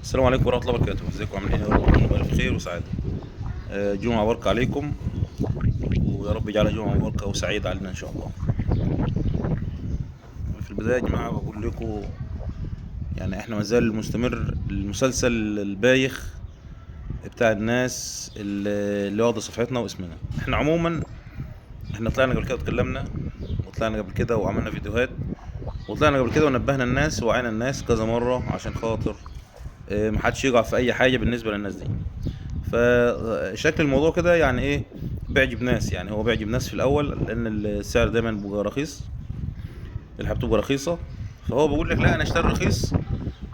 السلام عليكم ورحمة الله وبركاته. ازيكم عاملين ايه؟ يا رب تكونوا بألف خير وسعادة. جمعة مباركة عليكم، ويا رب يجعلها جمعة مباركة وسعيدة علينا إن شاء الله. في البداية يا جماعة بقول لكم، يعني احنا مازال مستمر المسلسل البايخ بتاع الناس اللي واخدة صفحتنا واسمنا. احنا عموما احنا طلعنا قبل كده واتكلمنا، وطلعنا قبل كده وعملنا فيديوهات، وطلعنا قبل كده ونبهنا الناس ووعينا الناس كذا مرة عشان خاطر محدش يقع في أي حاجة بالنسبة للناس دي. فشكل الموضوع كده يعني ايه، بيعجب ناس. يعني هو بيعجب ناس في الاول لان السعر دايما بيبقى رخيص، الحاجه بتبقى رخيصه. فهو بيقول لك لا انا اشتري رخيص،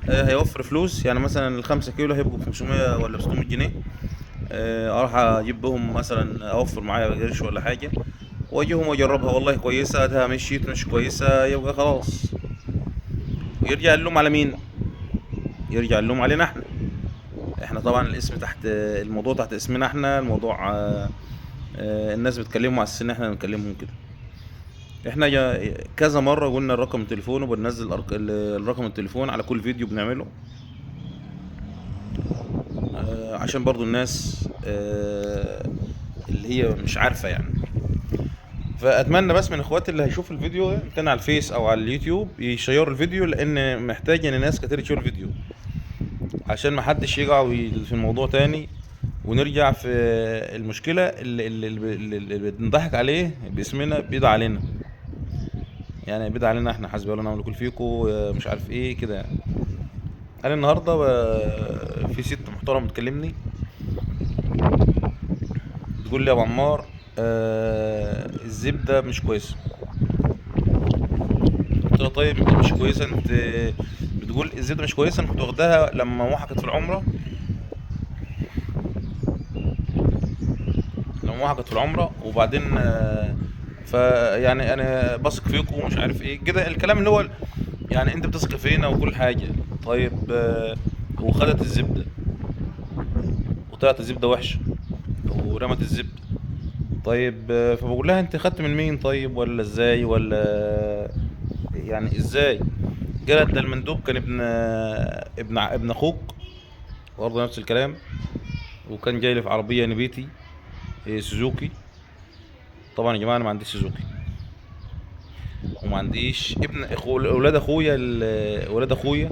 هيوفر فلوس. يعني مثلا الخمسة كيلو هيبقوا ب 500 ولا ب 600 جنيه، اروح اجيب بهم مثلا، اوفر معايا قرش ولا حاجه، واجيهم واجربها، والله كويسه ادها مشيت، مش كويسه يبقى خلاص. يرجع اللوم على مين؟ يرجع اللوم علينا احنا. احنا طبعا الاسم تحت الموضوع، تحت اسمنا احنا الموضوع. الناس بتكلموا على السن، احنا بنكلمهم كده. احنا كذا مرة قلنا الرقم التليفون، وبننزل الرقم التليفون على كل فيديو بنعمله، عشان برضو الناس اللي هي مش عارفة يعني. فأتمنى بس من اخواتي اللي هيشوف الفيديو ان كان على الفيس او على اليوتيوب يشيروا الفيديو، لان محتاج ان ناس كتير تشوف الفيديو عشان ما حدش يقع في الموضوع تاني، ونرجع في المشكلة اللي بنضحك عليه باسمنا بيدعى علينا. يعني بيدعى علينا احنا، حسبي الله ونعم الوكيل فيكو، مش عارف ايه كده يعني. انا النهارده في ست محترمه بتكلمني، بتقول لي يا ابو عمار، الزبده مش كويسه. قلت لها طيب مش كويسه انت؟ بتقول الزبده مش كويسه، انا كنت واخداها لما موحة كانت في العمره، لما موحة كانت في العمره، وبعدين فيعني انا بثق فيكم ومش عارف ايه كده الكلام اللي هو، يعني انت بتثق فينا وكل حاجه. طيب وخدت الزبده وطلعت الزبده وحشه ورمت الزبده. طيب فبقول لها انت خدت من مين طيب، ولا ازاي، ولا يعني ازاي؟ قالت ده المندوب كان ابن اخوك، برضه نفس الكلام، وكان جاي لي في عربيه نبيتي، سوزوكي. طبعا يا جماعه انا ما عنديش سوزوكي، وما عنديش اولاد اخويا، ولاد اخويا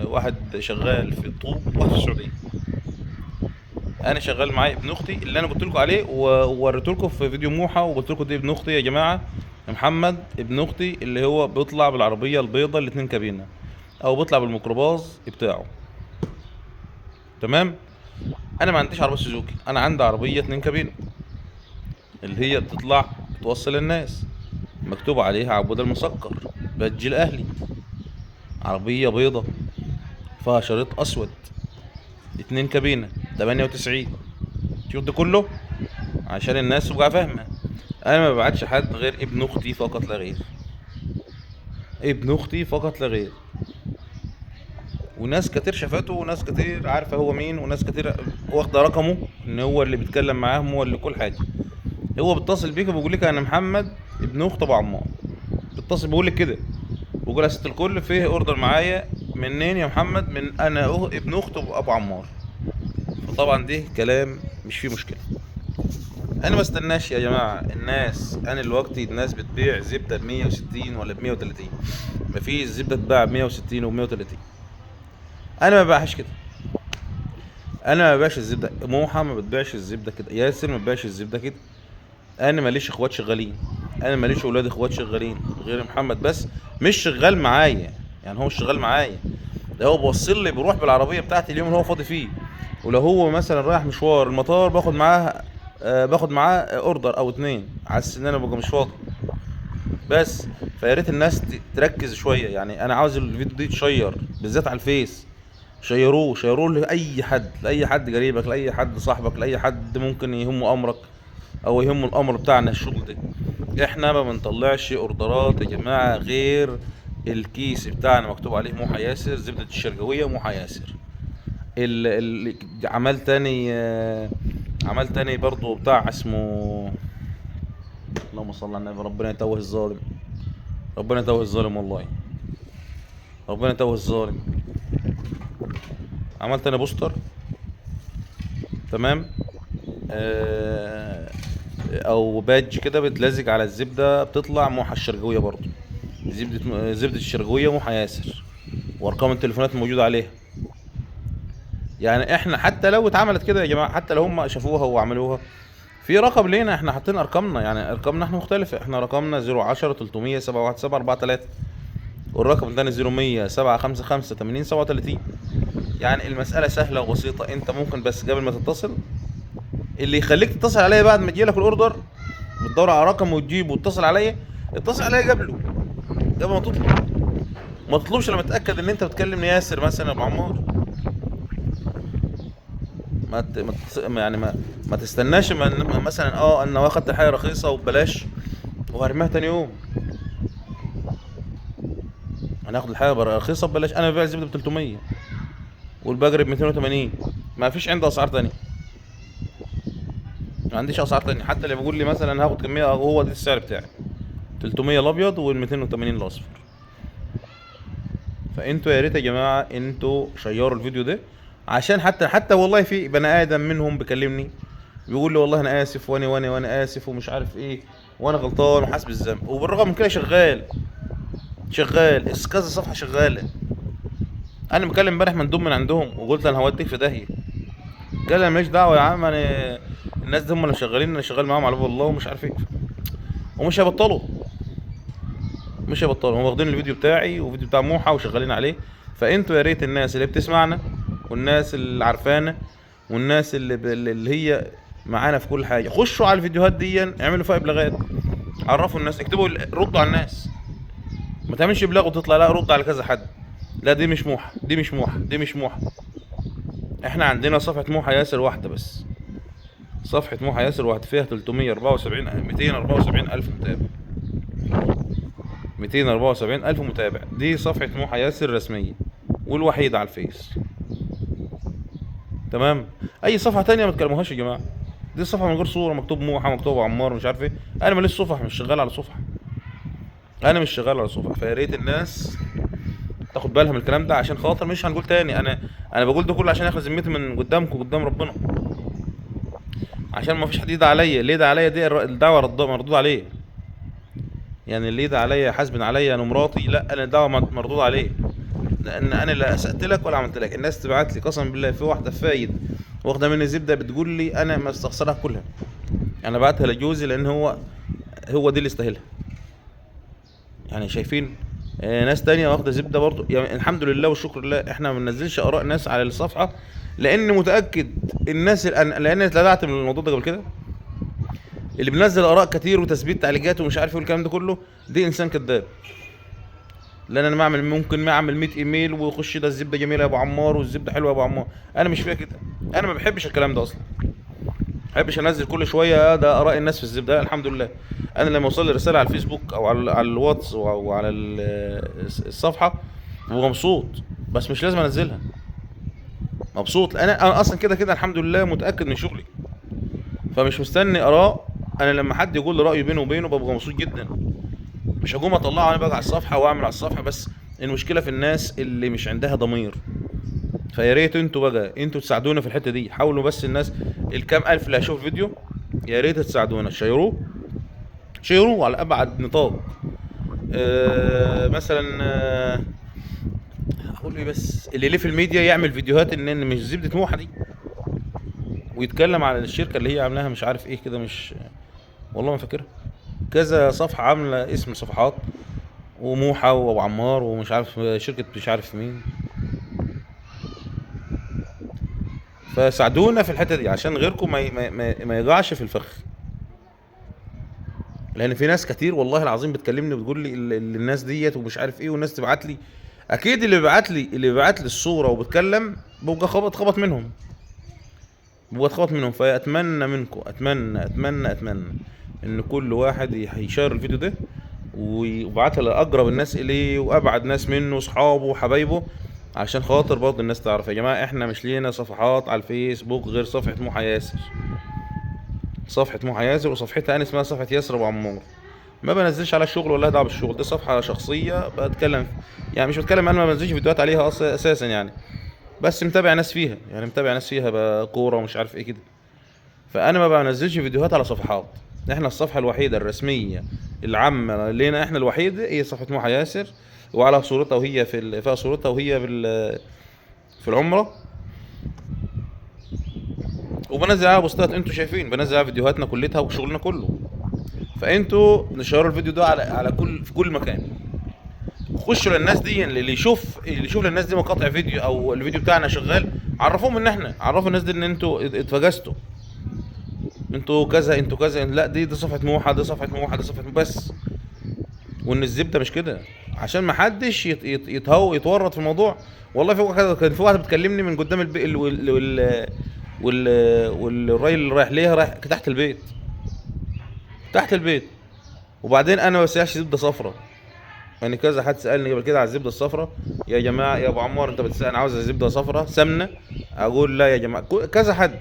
واحد شغال في الطوب وواحد في السعوديه. انا شغال معايا ابن اختي اللي انا قلت لكم عليه ووريت لكم في فيديو موحى، وقلت لكم دي ابن اختي يا جماعه. محمد ابن اختي اللي هو بيطلع بالعربيه البيضاء الاتنين كابينه، او بيطلع بالميكروباص بتاعه. تمام. انا ما عنديش عربيه سوزوكي، انا عندي عربيه اتنين كابينه اللي هي بتطلع بتوصل الناس، مكتوب عليها عبود المسكر، بتجي الاهلي. عربيه بيضة فيها شريط اسود، اتنين كابينه، 98. شوف ده كله عشان الناس تبقى فاهمه. انا ما ببعتش حد غير ابن اختي فقط لا غير، ابن اختي فقط لا غير. وناس كتير شافته، وناس كتير عارفه هو مين، وناس كتير واخده رقمه ان هو اللي بيتكلم معاهم، هو اللي كل حاجه. هو بيتصل بيك بيقول لك انا محمد ابن اخت ابو عمار، بيتصل بيقول لك كده، بيقول يا ست الكل فيه اوردر معايا منين يا محمد؟ من انا ابن اخت ابو عمار. فطبعا ده كلام مش فيه مشكله. انا ما استناش يا جماعه الناس، انا دلوقتي الناس بتبيع زبده ب 160 ولا ب 130، مفيش زبده تتباع ب 160 و 130. انا ما ببيعهاش كده، انا ما ببيعش الزبده، موحى ما بتبيعش الزبده كده، ياسر ما بيبيعش الزبده كده. انا ماليش اخوات شغالين، انا ماليش اولاد اخوات شغالين غير محمد بس، مش شغال معايا. يعني هو مش شغال معايا، ده هو بوصل لي، بروح بالعربيه بتاعتي اليوم اللي هو فاضي فيه. ولو هو مثلا رايح مشوار المطار باخد معاه اوردر او اتنين على اساس ان انا ببقى مش فاضي بس. فيا ريت الناس تركز شويه. يعني انا عاوز الفيديو دي تشير بالذات على الفيس، شيروه شيروه لاي حد، لاي حد قريبك، لاي حد صاحبك، لاي حد ممكن يهمه امرك او يهمه الامر بتاعنا الشغل ده. احنا ما بنطلعش اوردرات يا جماعه غير الكيس بتاعنا مكتوب عليه موحى ياسر، زبده الشرقاويه موحى ياسر. عمل تاني، عمل تاني برضو بتاع اسمه، اللهم صل على النبي، ربنا يتوه الظالم، ربنا يتوه الظالم والله، ربنا يتوه الظالم. عملت انا بوستر، تمام، آه، او بادج كده بتلزق على الزبده، بتطلع موحى الشرقاويه برضو، زبده الشرقاويه موحى ياسر، وارقام التليفونات موجوده عليها. يعني احنا حتى لو اتعملت كده يا جماعه، حتى لو هم شافوها وعملوها، في رقم لينا، احنا حاطين ارقامنا، يعني ارقامنا احنا مختلفه، احنا رقمنا 010 300 717 43، والرقم الثاني 0100 755 80 37. يعني المساله سهله وبسيطه، انت ممكن بس قبل ما تتصل، اللي يخليك تتصل عليا بعد ما تجيلك الاوردر، بتدور على رقم وتجيبه وتتصل عليا، اتصل عليا قبله، قبل ما تطلب. ما تطلبش لما تتاكد ان انت بتكلم ياسر مثلا يا ابو عمار. يعني ما تستناش مثلا انا واخدت حاجه رخيصه وببلاش وهرميها تاني يوم. انا هاخد الحاجه رخيصه ببلاش، انا ببيع الزبده ب 300 والبقري ب 280، ما فيش عندي اسعار تانية، ما عنديش اسعار تانية. حتى اللي بيقول لي مثلا هاخد كميه، هو ده السعر بتاعي، 300 الابيض وال 280 الاصفر. فانتوا يا ريت يا جماعه انتوا شيروا الفيديو ده، عشان حتى والله في بني ادم منهم بيكلمني بيقول لي والله انا اسف، وانا اسف ومش عارف ايه، وانا غلطان وحاسس بالذنب، وبالرغم من كده شغال كذا صفحه شغاله. انا مكلم امبارح مندوب من عندهم وقلت انا هوديك في داهيه، قال انا ماليش دعوه يا عم، انا الناس دي هم اللي شغالين، انا شغال معاهم على باب الله ومش عارف ايه. ومش هيبطلوا، مش هيبطلوا، هم واخدين الفيديو بتاعي وفيديو بتاع موحى وشغالين عليه. فانتوا يا ريت الناس اللي بتسمعنا والناس اللي عارفانا والناس اللي هي معانا في كل حاجه، خشوا على الفيديوهات دي، اعملوا فيها ابلاغات، عرفوا الناس، اكتبوا ردوا على الناس، ما تعملش ابلاغ وتطلع لا رد على كذا حد، لا دي مش موحى، دي مش موحى، دي مش موحى. احنا عندنا صفحه موحى ياسر واحده بس، صفحه موحى ياسر واحده فيها 374 274 الف متابع، 274 الف متابع، دي صفحه موحى ياسر رسميه والوحيده على الفيس، تمام. اي صفحه تانية ما تكلموهاش يا جماعه، دي صفحه من غير صوره، مكتوب موحى، مكتوب عمار، مش عارف ايه. انا ماليش صفحه، مش شغال على صفحه، انا مش شغال على صفحه. فيا ريت الناس تاخد بالها من الكلام ده، عشان خاطر مش هنقول تاني، انا بقول ده كله عشان اخد ذمتي من قدامكم قدام ربنا، عشان ما فيش حد يدعي عليا، اللي يدعي عليا دي الدعوه مردود عليه. يعني اللي يدعي عليا حاسب عليا انا مراتي، لا انا الدعوه مردود عليه، لان انا لا اسأت لك ولا عملت لك. الناس تبعت لي قسما بالله، في واحده فايد واخده مني زبده بتقول لي انا ما استخسرها كلها، انا بعتها لجوزي لان هو دي اللي يستاهلها. يعني شايفين ناس تانية واخدة زبدة برضو، يعني الحمد لله والشكر لله احنا ما بننزلش اراء ناس على الصفحة، لان متأكد الناس لان اتلدعت من الموضوع ده قبل كده، اللي بينزل اراء كتير وتثبيت تعليقات ومش عارف ايه والكلام ده كله، دي انسان كذاب. لان انا ممكن ما اعمل 100 ايميل ويخش ده الزبده جميله يا ابو عمار والزبده حلوه يا ابو عمار، انا مش فيها كده، انا ما بحبش الكلام ده اصلا، ما بحبش انزل كل شويه ده اراء الناس في الزبده. الحمد لله انا لما اوصل لي رساله على الفيسبوك او على الواتس او على الصفحه ببقى مبسوط، بس مش لازم انزلها. مبسوط انا اصلا كده كده الحمد لله متاكد من شغلي، فمش مستني اراء. انا لما حد يقول لي رايه بينه وبينه ببقى مبسوط جدا، مش هقوم اطلعه انا بقى على الصفحه واعمل على الصفحه بس. المشكله في الناس اللي مش عندها ضمير. فيا ريت انتوا تساعدونا في الحته دي، حاولوا بس الناس الكام الف اللي هيشوف الفيديو يا ريت تساعدونا، شيروه على ابعد نطاق. مثلا اقول ايه، بس اللي ليه في الميديا يعمل فيديوهات ان مش زبده موحى دي، ويتكلم عن الشركه اللي هي عاملاها مش عارف ايه كده، مش والله ما فاكرها، كذا صفحه عامله اسم صفحات وموحى وابو عمار ومش عارف شركه مش عارف مين. فساعدونا في الحته دي عشان غيركم ما يقعش في الفخ، لان في ناس كتير والله العظيم بتكلمني وبتقول لي الناس ديت ومش عارف ايه، والناس تبعت لي، اكيد اللي بيبعت لي الصوره وبتكلم ببقى اتخبط منهم. فاتمنى منكم، اتمنى ان كل واحد هيشير الفيديو ده ويبعتها لاقرب الناس اليه وابعد ناس منه، اصحابه وحبايبه، عشان خاطر برضه الناس تعرف. يا جماعه احنا مش لينا صفحات على الفيسبوك غير صفحه موحى ياسر، وصفحتها انا اسمها صفحه ياسر ابو عمار، ما بنزلش على الشغل ولا دعوه بالشغل، دي صفحه شخصيه بتكلم، يعني مش بتكلم، انا ما بنزلش فيديوهات عليها اصلا اساسا يعني، بس متابع ناس فيها، يعني متابع ناس فيها بقى كوره ومش عارف ايه كده. فانا ما بنزلش فيديوهات على صفحات. احنا الصفحه الوحيده الرسميه العامه لينا احنا الوحيده هي صفحه موحى ياسر، وعلى صورتها وهي فيها صورتها وهي في العمره. وبنزل عليها بوستات، انتوا شايفين بنزل عليها فيديوهاتنا كلتها وشغلنا كله. فانتوا نشروا الفيديو ده على في كل مكان. خشوا للناس دي، اللي يشوف للناس دي مقاطع فيديو او الفيديو بتاعنا شغال، عرفوهم ان احنا، عرفوا الناس دي ان انتوا اتفجستوا، انتوا كذا انتوا كذا. لا، دي صفحه موحى، دي صفحه موحى، دي صفحه بس. وان الزبده مش كده، عشان ما حدش يتورط في الموضوع. والله في واحد، كان في واحده بتكلمني من قدام البيت، والراجل اللي رايح ليها رايح تحت البيت، تحت البيت. وبعدين انا ما بسيحش زبده صفرا. يعني كذا حد سالني قبل كده على الزبده الصفراء، يا جماعه يا ابو عمار انت بتسال، انا عاوز زبده صفراء سمنه. اقول لا يا جماعه، كذا حد.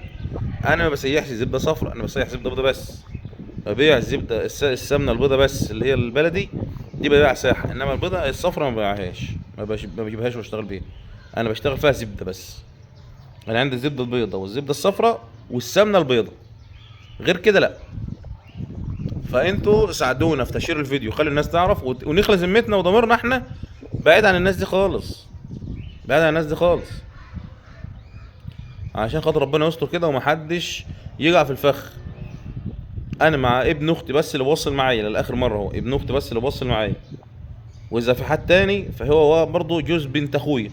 انا ما بسيحش زبده صفراء، انا بسيح زبده بيضه بس. ببيع الزبده السمنه البيضه بس اللي هي البلدي، دي ببيع ساحه. انما البيضه الصفراء ما ببيعهاش، ما بجيبهاش واشتغل بيها. انا بشتغل فيها زبده بس. انا عندي الزبده البيضه والزبده الصفراء والسمنه البيضه، غير كده لا. فانتوا ساعدونا في تشير الفيديو، خلي الناس تعرف، ونخلي ذمتنا وضميرنا احنا بعيد عن الناس دي خالص، بعيد عن الناس دي خالص، عشان خاطر ربنا يستر كده ومحدش يقع في الفخ. انا مع ابن اختي بس اللي بوصل معايا للاخر مره، هو ابن اختي بس اللي بوصل معايا. واذا في حد تاني فهو برضه جوز بنت اخويا،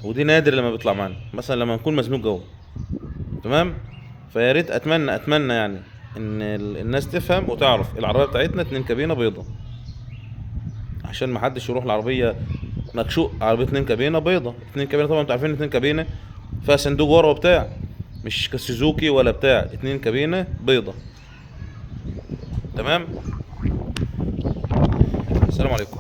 ودي نادر لما بيطلع معانا، مثلا لما نكون مزنوق جوه. تمام. فيا ريت، اتمنى يعني ان الناس تفهم وتعرف العربيه بتاعتنا 2 كابينه بيضه، عشان ما حدش يروح العربيه مكشوق. عربيه 2 كابينه بيضه، 2 كابينه طبعا انتوا عارفين 2 كابينه فيها صندوق ورا وبتاع، مش كسوزوكي ولا بتاع، 2 كابينه بيضه. تمام. السلام عليكم.